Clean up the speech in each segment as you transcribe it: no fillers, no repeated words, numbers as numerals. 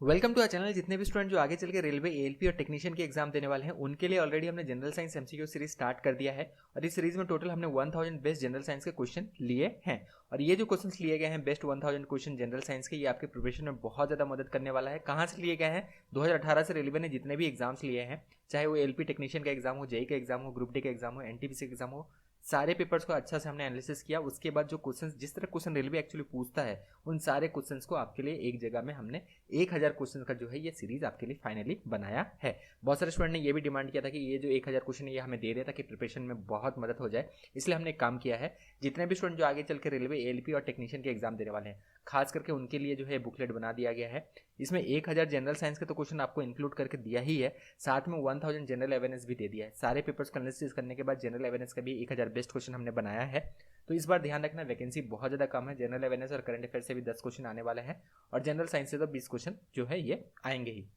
Welcome to our channel. जितने भी student जो आगे चल के रेलवे एएलपी और टेक्नीशियन के एग्जाम देने वाले हैं उनके लिए ऑलरेडी हमने general science MCQ series start कर दिया है और इस सीरीज में टोटल हमने 1000 बेस्ट जनरल साइंस के क्वेश्चन लिए हैं और ये जो क्वेश्चंस लिए गए हैं बेस्ट 1000 क्वेश्चन जनरल साइंस के, ये आपके प्रिपरेशन में बहुत ज़्यादा मदद करने वाला है। कहाँ से लिए गए हैं? 2018 से रेलवे ने जितने भी एग्जाम्स लिए हैं, चाहे वो एएलपी टेक्नीशियन का एग्जाम हो, जेई का एग्जाम हो, ग्रुप डी का एग्जाम हो, एनटीपीसी का एग्जाम हो, सारे पेपर्स को अच्छा से हमने एनालिसिस किया। उसके बाद जो क्वेश्चंस, जिस तरह क्वेश्चन रेलवे एक्चुअली पूछता है, उन सारे क्वेश्चंस को आपके लिए एक जगह में हमने 1000 क्वेश्चन का जो है ये सीरीज आपके लिए फाइनली बनाया है। बहुत सारे स्टूडेंट ने ये भी डिमांड किया था कि ये जो 1000 क्वेश्चन है ये हमें दे रहे ताकि प्रिपरेशन में बहुत मदद हो जाए, इसलिए हमने एक काम किया है। जितने भी स्टूडेंट जो आगे चल के रेलवे एएलपी और टेक्नीशियन के एग्जाम देने वाले हैं, खास करके उनके लिए जो है बुकलेट बना दिया गया है। इसमें 1000 जनरल साइंस के तो क्वेश्चन आपको इंक्लूड करके दिया ही है, साथ में 1000 जनरल अवेयरनेस भी दे दिया है। सारे पेपर्स को एनालिसिस करने के बाद जनरल अवेयरनेस का भी 1000 बेस्ट क्वेश्चन हमने बनाया है। तो इस बार ध्यान रखना, वैकेंसी बहुत ज़्यादा कम है। जनरल अवेयरनेस और करंट अफेयर से भी 10 क्वेश्चन आने वाले हैं और जनरल साइंस से तो 20 क्वेश्चन जो है ये आएंगे ही।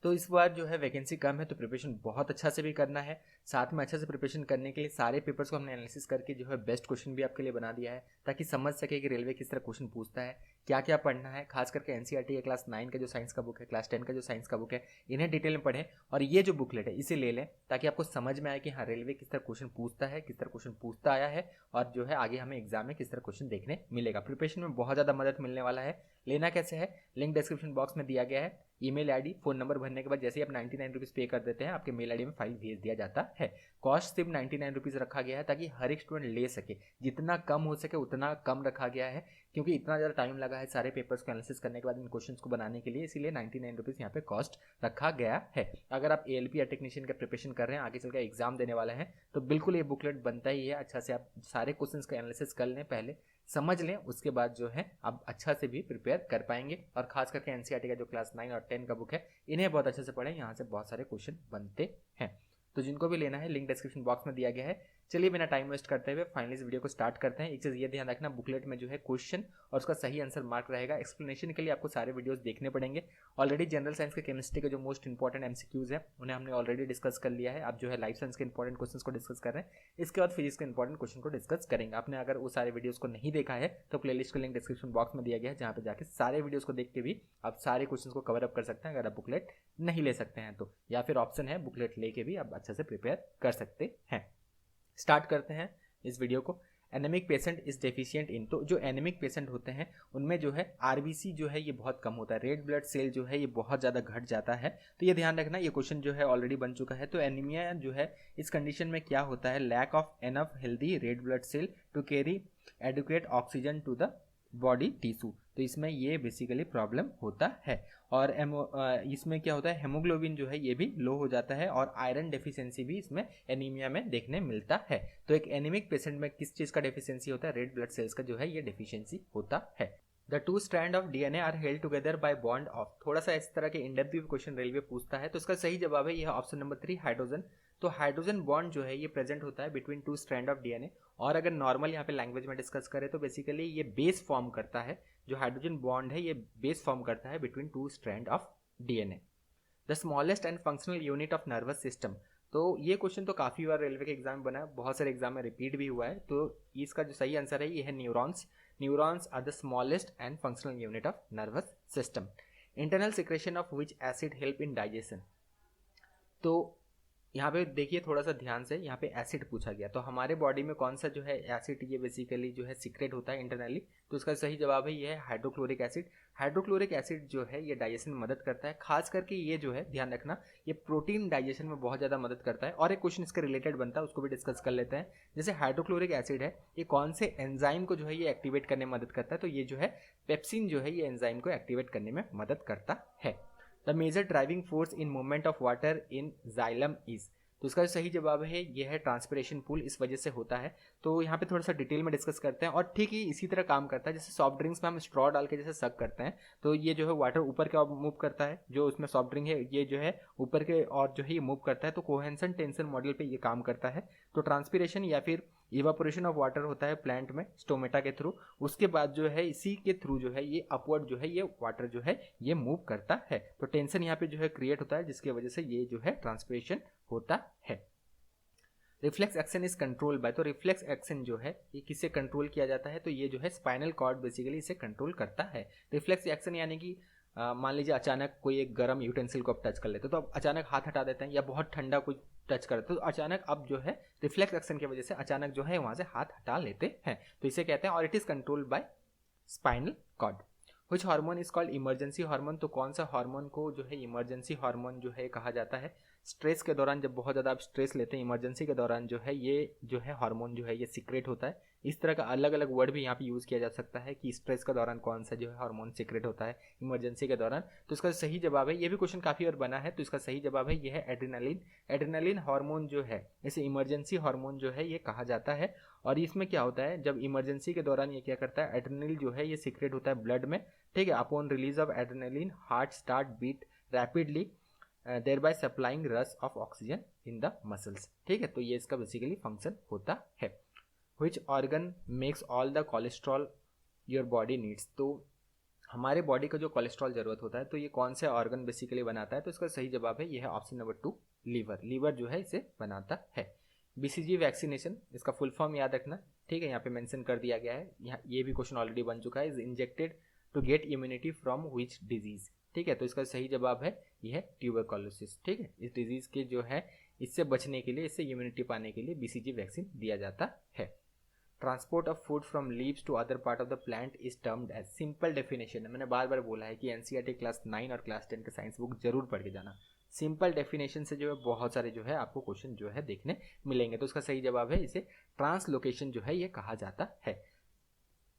तो इस बार जो है वैकेंसी कम है तो प्रिपरेशन बहुत अच्छा से भी करना है। साथ में अच्छा से प्रिपरेशन करने के लिए सारे पेपर्स को हमने एनालिसिस करके जो है बेस्ट क्वेश्चन भी आपके लिए बना दिया है, ताकि समझ सके कि रेलवे किस तरह क्वेश्चन पूछता है, क्या क्या पढ़ना है। खास करके एनसीईआरटी या क्लास 9 का जो साइंस का बुक है, क्लास 10 का जो साइंस का बुक है, इन्हें डिटेल में पढ़ें और ये जो बुकलेट है इसे ले लें, ताकि आपको समझ में आए कि हाँ रेलवे किस तरह क्वेश्चन पूछता है, किस तरह क्वेश्चन पूछता आया है और जो है आगे हमें एग्जाम में किस तरह क्वेश्चन देखने मिलेगा। प्रिपरेशन में बहुत ज़्यादा मदद मिलने वाला है। लेना कैसे है? लिंक डिस्क्रिप्शन बॉक्स में दिया गया है। ईमेल आईडी, फोन नंबर भरने के बाद जैसे ही आप 99 रुपीज़ पे कर देते हैं, आपके मेल आईडी में फाइल भेज दिया जाता है। कॉस्ट सिर्फ 99 रुपीज़ रखा गया है ताकि हर एक स्टूडेंट ले सके, जितना कम हो सके उतना कम रखा गया है, क्योंकि इतना ज़्यादा टाइम लगा है सारे पेपर्स को एनालिसिस करने के बाद इन क्वेश्चंस को बनाने के लिए, इसीलिए 99 रुपीज़ यहाँ पे कॉस्ट रखा गया है। अगर आप एएलपी या टेक्नीशियन का प्रिपरेशन कर रहे हैं, आगे चलकर एग्जाम देने वाले हैं, तो बिल्कुल ये बुकलेट बनता ही है। अच्छा से आप सारे क्वेश्चन का एनालिसिस कर लें, पहले समझ लें, उसके बाद जो है आप अच्छा से भी प्रिपेयर कर पाएंगे। और खास करके एनसीईआरटी का जो क्लास 9 और 10 का बुक है, इन्हें बहुत अच्छे से पढ़ें, यहाँ से बहुत सारे क्वेश्चन बनते हैं। तो जिनको भी लेना है लिंक डिस्क्रिप्शन बॉक्स में दिया गया है। चलिए बिना टाइम वेस्ट करते हुए फाइनली इस वीडियो को स्टार्ट करते हैं। एक चीज़ ये ध्यान रखना, बुकलेट में जो है क्वेश्चन और उसका सही आंसर मार्क रहेगा। एक्सप्लेनेशन के लिए आपको सारे वीडियोस देखने पड़ेंगे। ऑलरेडी जनरल साइंस के केमिस्ट्री के जो मोस्ट इंपॉर्टेंट एमसीक्यूज है उन्हें हमने ऑलरेडी डिस्कस कर लिया है। आप जो है लाइफ साइंस के इंपॉर्टेंट क्वेश्चन को डिस्कस कर रहे हैं, इसके बाद फिजिक्स के इंपॉर्टेंट क्वेश्चन को डिस्कस करेंगे। आपने अगर वो सारे वीडियोस को नहीं देखा है तो प्लेलिस्ट का लिंक डिस्क्रिप्शन बॉक्स में दिया गया है, जहाँ पे जाके सारे वीडियोस को देख के भी आप सारे क्वेश्चन को कवर अप कर सकते हैं। अगर आप बुकलेट नहीं ले सकते हैं तो, या फिर ऑप्शन है बुकलेट लेके भी आप अच्छे से प्रिपेयर कर सकते हैं। स्टार्ट करते हैं इस वीडियो को। Anaemic patient is deficient in, तो जो एनीमिक पेशेंट होते हैं उनमें जो है आरबीसी जो है ये बहुत कम होता है, रेड ब्लड सेल जो है ये बहुत ज़्यादा घट जाता है। तो ये ध्यान रखना, ये क्वेश्चन जो है ऑलरेडी बन चुका है। तो एनीमिया जो है इस कंडीशन में क्या होता है? Lack of enough healthy red blood cell to carry adequate oxygen to the body tissue. तो इसमें ये बेसिकली प्रॉब्लम होता है। और इसमें क्या होता है, हेमोग्लोबिन जो है ये भी लो हो जाता है और आयरन डेफिशिएंसी भी इसमें एनीमिया में देखने मिलता है। तो एक एनीमिक पेशेंट में किस चीज़ का डेफिशिएंसी होता है? रेड ब्लड सेल्स का जो है ये डेफिशिएंसी होता है। The two strand of DNA are held together by bond of, थोड़ा सा इस तरह के इंडेप्थ भी क्वेश्चन रेलवे पूछता है, तो इसका सही जवाब है यह ऑप्शन नंबर 3, हाइड्रोजन। तो हाइड्रोजन बॉन्ड जो है ये प्रेजेंट होता है between two strand of DNA. और अगर नॉर्मल यहाँ पे लैंग्वेज में डिस्कस करें तो बेसिकली ये बेस फॉर्म करता है, जो हाइड्रोजन बॉन्ड है ये बेस फॉर्म करता है between two strand of DNA. The smallest and functional unit of nervous system, तो ये क्वेश्चन तो काफ़ी बार रेलवे के एग्जाम में बना है, बहुत सारे एग्जाम में रिपीट भी हुआ है। तो इसका जो सही आंसर है ये है neurons. Neurons are the smallest and functional unit of nervous system. Internal secretion of which acid help in digestion, तो यहाँ पे देखिए थोड़ा सा ध्यान से, यहाँ पे एसिड पूछा गया, तो हमारे बॉडी में कौन सा जो है एसिड ये बेसिकली जो है सीक्रेट होता है इंटरनली, तो इसका सही जवाब है ये है हाइड्रोक्लोरिक एसिड। हाइड्रोक्लोरिक एसिड जो है ये डाइजेशन में मदद करता है। खास करके ये जो है ध्यान रखना, ये प्रोटीन डाइजेशन में बहुत ज़्यादा मदद करता है। और एक क्वेश्चन इसके रिलेटेड बनता है, उसको भी डिस्कस कर लेते हैं। जैसे हाइड्रोक्लोरिक एसिड है, ये कौन से एंजाइम को जो है ये एक्टिवेट करने में मदद करता है? तो ये जो है पेप्सिन जो है ये एंजाइम को एक्टिवेट करने में मदद करता है। The major driving force in movement of water in xylem is, तो इसका सही जवाब है यह है ट्रांसपिरेशन पूल, इस वजह से होता है। तो यहाँ पे थोड़ा सा डिटेल में डिस्कस करते हैं। और ठीक ही इसी तरह काम करता है, जैसे सॉफ्ट ड्रिंक्स में हम स्ट्रॉ डाल के जैसे सक करते हैं, तो ये जो है वाटर ऊपर के मूव करता है, जो उसमें सॉफ्ट ड्रिंक है ये जो है ऊपर के और जो है ये मूव करता है। तो कोहेंसन टेंशन मॉडल पे ये काम करता है। तो ट्रांसपिरेशन या फिर इवापोरेशन ऑफ वाटर होता है प्लांट में स्टोमेटा के थ्रू, उसके बाद जो है इसी के थ्रू जो है ये अपवर्ड जो है ये वाटर जो है ये मूव करता है। तो टेंशन यहाँ पे जो है क्रिएट होता है, जिसकी वजह से ये जो है ट्रांसपिरेशन होता है। Reflex action is control by, तो रिफ्लेक्स एक्शन जो है ये किससे कंट्रोल किया जाता है? तो ये जो है स्पाइनल कॉर्ड बेसिकली इसे कंट्रोल करता है। रिफ्लेक्स एक्शन यानी कि मान लीजिए अचानक कोई एक गर्म यूटेंसिल को आप टच कर लेते हो तो आप अचानक हाथ हटा देते हैं, या बहुत ठंडा कुछ टच करते हो तो अचानक अब जो है रिफ्लेक्स एक्शन की वजह से अचानक जो है वहाँ से हाथ हटा लेते हैं, तो इसे कहते हैं, और it is controlled by spinal cord. Which hormone is called emergency hormone, तो कौन सा हार्मोन को जो है इमरजेंसी हार्मोन जो है कहा जाता है। स्ट्रेस के दौरान जब बहुत ज़्यादा आप स्ट्रेस लेते हैं इमरजेंसी के दौरान जो है ये जो है हार्मोन जो है ये सीक्रेट होता है। इस तरह का अलग अलग वर्ड भी यहाँ पे यूज़ किया जा सकता है कि स्ट्रेस के दौरान कौन सा जो है हार्मोन सीक्रेट होता है इमरजेंसी के दौरान। तो इसका सही जवाब है, ये भी क्वेश्चन काफ़ी बार बना है, तो इसका सही जवाब है ये है एड्रेनालिन। एड्रेनालिन हार्मोन जो है इसे इमरजेंसी हार्मोन जो है ये कहा जाता है। और इसमें क्या होता है, जब इमरजेंसी के दौरान ये क्या करता है, एड्रेनलिन जो है ये सीक्रेट होता है ब्लड में, ठीक है। Upon release of adrenaline heart start beat rapidly thereby supplying rush of oxygen in the muscles, ठीक है। तो ये इसका बेसिकली फंक्शन होता है। which organ makes all the cholesterol your body needs, तो हमारे बॉडी का जो कोलेस्ट्रॉल जरूरत होता है तो ये कौन से ऑर्गन बेसिकली बनाता है, तो इसका सही जवाब है ये है ऑप्शन नंबर 2 लीवर। लीवर जो है इसे बनाता है। बीसीजी वैक्सीनेशन, इसका फुल फॉर्म याद रखना, ठीक है, यहाँ पे मेंशन कर दिया गया है। यहाँ ये भी क्वेश्चन ऑलरेडी बन चुका है, is injected to get immunity from which disease, ठीक है। तो इसका सही जवाब है यह है ट्यूबरकुलोसिस, ठीक है। इस डिजीज के जो है इससे बचने के लिए, इससे इम्यूनिटी पाने के लिए बीसीजी वैक्सीन दिया जाता है। Transport of food from leaves to other part of the plant is termed as, simple definition है, मैंने बार बार बोला है कि एनसीईआरटी क्लास 9 और क्लास 10 के साइंस बुक जरूर पढ़ के जाना। सिंपल डेफिनेशन से जो है बहुत सारे जो है आपको क्वेश्चन जो है देखने मिलेंगे। तो उसका सही जवाब है इसे ट्रांसलोकेशन जो है ये कहा जाता है।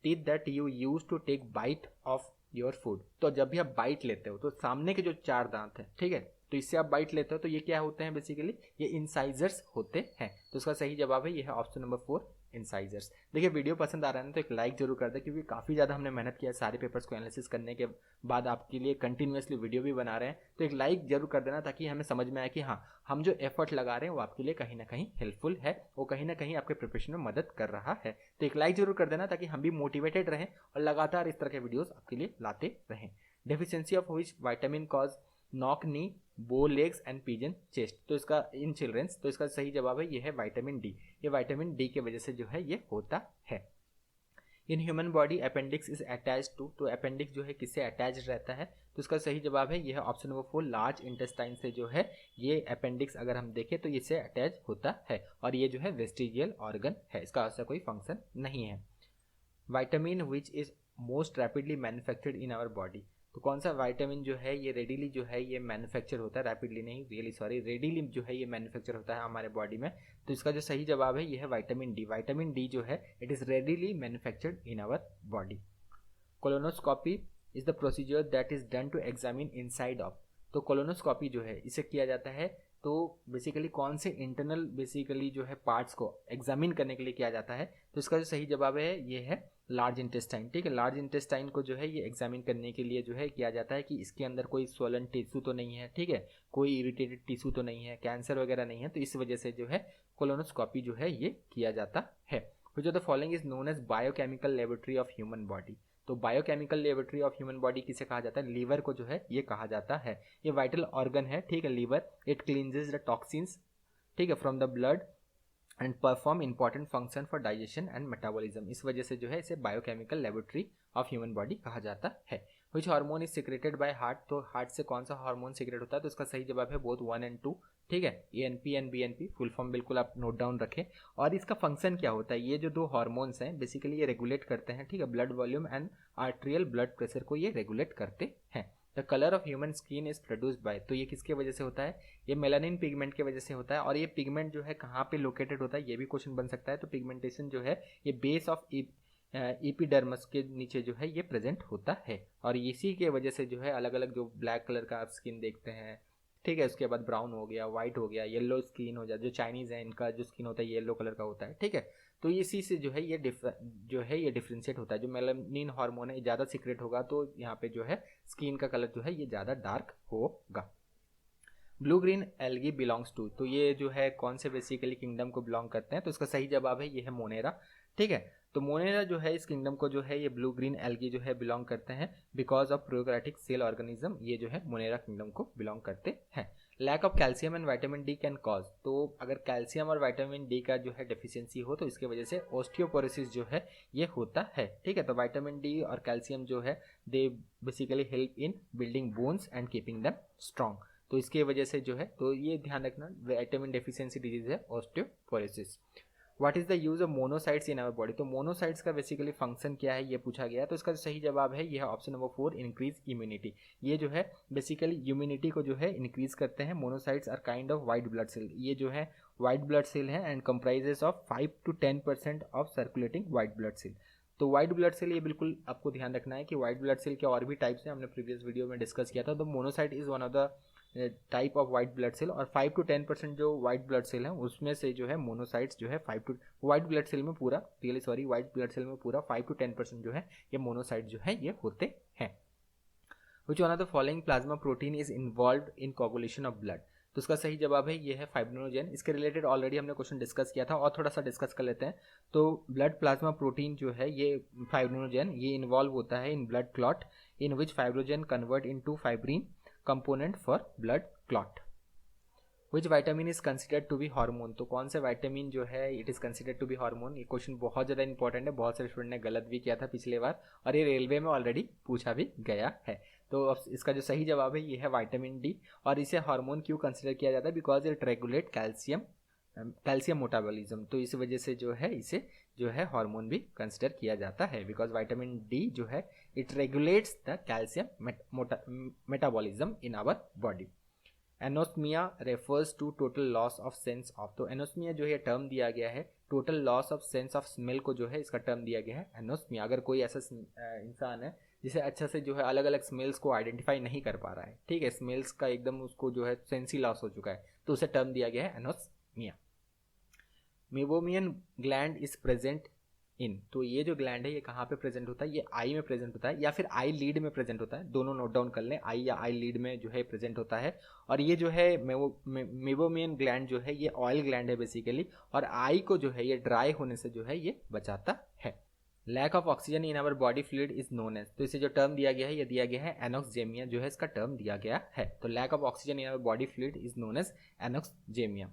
Teeth that you use to take bite of your food, तो जब भी आप बाइट लेते हो तो सामने के जो 4 दांत हैं, ठीक है, तो इससे आप बाइट लेते हो तो ये क्या होते हैं बेसिकली, ये इंसाइजर्स होते हैं। तो इसका सही जवाब है ये है ऑप्शन नंबर 4 इंसाइजर्स। देखिए वीडियो पसंद आ रहा है ना तो एक लाइक जरूर कर दे, क्योंकि काफ़ी ज़्यादा हमने मेहनत किया है सारे पेपर्स को एनालिसिस करने के बाद आपके लिए कंटिन्यूसली वीडियो भी बना रहे हैं, तो एक लाइक जरूर कर देना ताकि हमें समझ में आए कि हाँ हम जो एफर्ट लगा रहे हैं वो आपके लिए कहीं ना कहीं हेल्पफुल है, वो कहीं ना कहीं आपके प्रिपरेशन में मदद कर रहा है। तो एक लाइक जरूर कर देना ताकि हम भी मोटिवेटेड रहें और लगातार इस तरह के वीडियोस आपके लिए लाते रहें। Deficiency of which vitamin cause knock knee बो लेग्स एंड पिजन चेस्ट, तो इसका इन चिल्ड्रंस, तो इसका सही जवाब है ये है विटामिन डी। ये विटामिन डी के वजह से जो है ये होता है। In human body appendix is attach to, तो अपेंडिक्स जो है किससे अटैच रहता है, तो इसका सही जवाब है यह है ऑप्शन नंबर 4 लार्ज इंटेस्टाइन से जो है ये अपेंडिक्स अगर हम देखें तो इससे अटैच होता है, और ये जो है वेस्टिजियल ऑर्गन है, इसका ऐसा कोई फंक्शन नहीं है। Vitamin which is most rapidly manufactured in our body, तो कौन सा विटामिन जो है ये रेडीली जो है ये मैन्युफैक्चर होता है, रैपिडली नहीं, रियली सॉरी, रेडीली जो है ये मैन्युफैक्चर होता है हमारे बॉडी में, तो इसका जो सही जवाब है ये है विटामिन डी। विटामिन डी जो है it is readily manufactured in our body. Colonoscopy is the procedure that is done to examine inside of, तो कोलोनोस्कोपी जो है इसे किया जाता है तो बेसिकली कौन से इंटरनल बेसिकली जो है पार्ट्स को एग्जामिन करने के लिए किया जाता है, तो इसका जो सही जवाब है ये है लार्ज इंटेस्टाइन, ठीक है। लार्ज इंटेस्टाइन को जो है ये एग्जामिन करने के लिए जो है किया जाता है कि इसके अंदर कोई स्वोलन टिश्यू तो नहीं है, ठीक है, कोई इरिटेटेड टिश्यू तो नहीं है, कैंसर वगैरह नहीं है, तो इस वजह से जो है कोलोनोस्कोपी जो है ये किया जाता है। Which of the following is known as biochemical laboratory of human body, तो biochemical laboratory of human body किसे कहा जाता है, लीवर को जो है ये कहा जाता है। ये वाइटल ऑर्गन है, ठीक है, लीवर, इट क्लींजेस द टॉक्सिन्स, ठीक है, from the blood and perform important function for digestion and metabolism, इस वजह से जो है इसे biochemical laboratory of human body कहा जाता है। विच hormone is secreted by heart, तो हार्ट से कौन सा हार्मोन सिक्रेट होता है, तो इसका सही जवाब है बोथ 1 and 2, ठीक है, ANP and BNP, full form बिल्कुल आप नोट डाउन रखें। और इसका फंक्शन क्या होता है, ये जो 2 हार्मोन्स हैं बेसिकली ये रेगुलेट करते हैं, ठीक है, blood volume and arterial blood pressure को ये रेगुलेट करते हैं। The colour of human skin is produced by, तो ये किसके वजह से होता है, ये मेलानिन पिगमेंट के वजह से होता है। और ये पिगमेंट जो है कहाँ पे लोकेटेड होता है ये भी क्वेश्चन बन सकता है, तो पिगमेंटेशन जो है ये बेस ऑफ एपिडर्मस के नीचे जो है ये प्रेजेंट होता है, और इसी के वजह से जो है अलग अलग जो ब्लैक कलर का आप स्किन देखते हैं, ठीक है, उसके बाद ब्राउन हो गया, व्हाइट हो गया, येलो स्किन हो जाए, जो चाइनीज है इनका जो स्किन होता है येलो कलर का होता है, ठीक है। तो इसी से जो है ये डिफ्रेंशिएट होता है, जो मेलानिन हार्मोन है ज़्यादा सीक्रेट होगा तो यहाँ पे जो है स्किन का कलर जो है ये ज़्यादा डार्क होगा। Blue green algae belongs to, तो ये जो है कौन से बेसिकली किंगडम को बिलोंग करते हैं, तो इसका सही जवाब है ये है मोनेरा, ठीक है। तो मोनेरा जो है इस किंगडम को जो है ये ब्लू ग्रीन एल्गी जो है बिलोंग करते हैं because of prokaryotic cell organism, ये जो है मोनेरा किंगडम को बिलोंग करते हैं। Lack of calcium and vitamin D can cause, तो अगर कैल्शियम और विटामिन डी का जो है डेफिशिएंसी हो तो इसके वजह से ऑस्टियोपोरोसिस जो है ये होता है, ठीक है। तो विटामिन डी और कैल्शियम जो है they basically help in building bones and keeping them strong, तो इसके वजह से जो है तो ये ध्यान रखना विटामिन डेफिशिएंसी डिजीज है osteoporosis. What is the use of monocytes in our body, तो मोनोसाइट्स का बेसिकली फंक्शन क्या है ये पूछा गया, तो इसका सही जवाब है ये है ऑप्शन नंबर 4, इंक्रीज इम्यूनिटी। ये जो है बेसिकली इम्यूनिटी को जो है इंक्रीज करते हैं। Monocytes are kind of white blood cell, ये जो है वाइट ब्लड सेल है and comprises of 5 to 10% of circulating white blood cell. तो वाइट ब्लड सेल ये बिल्कुल आपको ध्यान रखना है कि वाइट ब्लड सेल के और भी टाइप्स हैं, हमने प्रीवियस वीडियो में डिस्कस किया था। तो monocyte is one of the type of white blood cell, और 5 to 10% जो वाइट ब्लड सेल है उसमें से जो है मोनोसाइट्स जो है 5 to वाइट ब्लड सेल में पूरा वाइट ब्लड सेल में पूरा 5 to 10% जो है ये मोनोसाइट जो है ये होते हैं। Which one of the following plasma protein is involve in coagulation of blood, तो उसका सही जवाब है ये है फाइब्रिनोजेन। इसके रिलेटेड ऑलरेडी हमने क्वेश्चन डिस्कस किया था और थोड़ा सा डिस्कस कर लेते हैं। तो ब्लड प्लाज्मा प्रोटीन जो है ये फाइब्रिनोजेन ये इन्वॉल्व होता है in blood clot in which fibrinogen convert into fibrin component for blood clot. Which vitamin is considered to be hormone, तो कौन से वाइटामिन जो है it is considered to be hormone. ये क्वेश्चन बहुत ज़्यादा इंपॉर्टेंट है, बहुत सारे स्टूडेंट ने गलत भी किया था पिछले बार और ये रेलवे में ऑलरेडी पूछा भी गया है। तो अब इसका जो सही जवाब है ये है विटामिन डी, और इसे हार्मोन क्यों कंसिडर किया जाता है, because it regulate calcium metabolism, तो इस वजह से जो है इसे जो है हार्मोन भी कंसिडर किया जाता है, बिकॉज विटामिन डी जो है it regulates the calcium metabolism in our body. Anosmia refers to total loss of sense of, तो एनोस्मिया जो है टर्म दिया गया है total loss of sense of smell को जो है इसका टर्म दिया गया है एनोस्मिया। अगर कोई ऐसा इंसान है जिसे अच्छा से जो है अलग अलग स्मेल्स को आइडेंटिफाई नहीं कर पा रहा है, ठीक है, स्मेल्स का एकदम उसको जो है सेंस ही लॉस हो चुका है, तो उसे टर्म दिया गया है anosmia. Meibomian gland is present in, तो ये जो ग्लैंड है ये कहाँ पे प्रेजेंट होता है, ये आई में प्रेजेंट होता है या फिर आई लीड में प्रेजेंट होता है, दोनों नोट डाउन कर लें, आई या आई लीड में जो है प्रेजेंट होता है। और ये जो है मेबोमियन ग्लैंड जो है ये ऑयल ग्लैंड है बेसिकली, और आई को जो है ये ड्राई होने से जो है ये बचाता है। Lack of oxygen in our body fluid is known as, तो इसे जो टर्म दिया गया है ये दिया गया है एनोक्सजेमिया, जो है इसका टर्म दिया गया है। तो lack of oxygen in our body fluid is known as anoxaemia.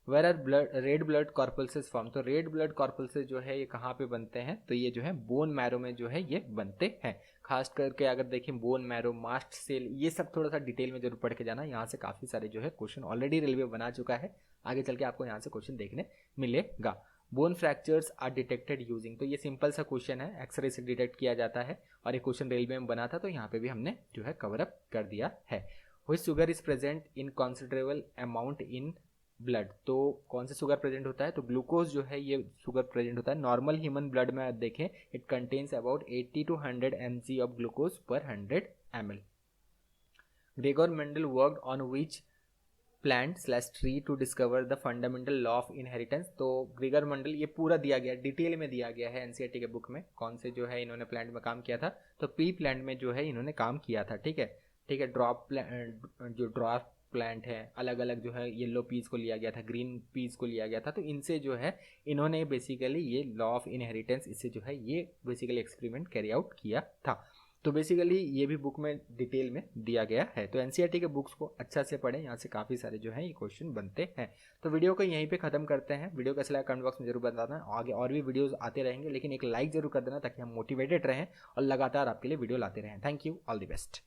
Where are red blood corpuscles form, तो रेड ब्लड कॉर्पल्सेस जो है ये कहाँ पे बनते हैं, तो ये जो है बोन मैरो में जो है ये बनते हैं। खास करके अगर देखें बोन मैरो, मास्ट सेल, ये सब थोड़ा सा डिटेल में जरूर पढ़ के जाना, यहाँ से काफ़ी सारे जो है क्वेश्चन ऑलरेडी रेलवे बना चुका है, आगे चल के आपको यहाँ से क्वेश्चन देखने मिलेगा। Bone fractures are detected using, तो ये सिंपल सा क्वेश्चन है, एक्सरे से डिटेक्ट किया जाता है और ये क्वेश्चन रेलवे में बना था, तो यहाँ पे भी हमने जो है कवर अप कर दिया है। Which sugar is present in considerable amount in blood, तो कौन सा शुगर प्रेजेंट होता है, तो ग्लूकोज जो है ये शुगर प्रेजेंट होता है। नॉर्मल ह्यूमन ब्लड में आप देखें it contains about 80 to 100 mg of glucose per 100 ml। Gregor Mendel worked on which plant/tree to discover the fundamental law of inheritance, तो ग्रेगर मंडल ये पूरा दिया गया, डिटेल में दिया गया है एनसीईआरटी के बुक में, कौन से जो है इन्होंने प्लांट में काम किया था, तो पी प्लांट में जो है इन्होंने काम किया था, ठीक है। जो ड्रॉप प्लांट है अलग अलग जो है येलो पीस को लिया गया था, ग्रीन पीस को लिया गया था, तो इनसे जो है इन्होंने बेसिकली ये लॉ ऑफ इनहेरिटेंस इससे जो है ये बेसिकली एक्सपेरिमेंट कैरी आउट किया था। तो बेसिकली ये भी बुक में डिटेल में दिया गया है, तो एनसीईआरटी के बुक्स को अच्छा से पढ़ें, यहाँ से काफ़ी सारे जो है ये क्वेश्चन बनते हैं। तो वीडियो को यहीं पे खत्म करते हैं, वीडियो कैसा लगा कमेंट बॉक्स में जरूर बताना, आगे और भी वीडियोस आते रहेंगे, लेकिन एक लाइक जरूर कर देना ताकि हम मोटिवेटेड रहें और लगातार आपके लिए वीडियो लाते रहें। Thank you, all the best.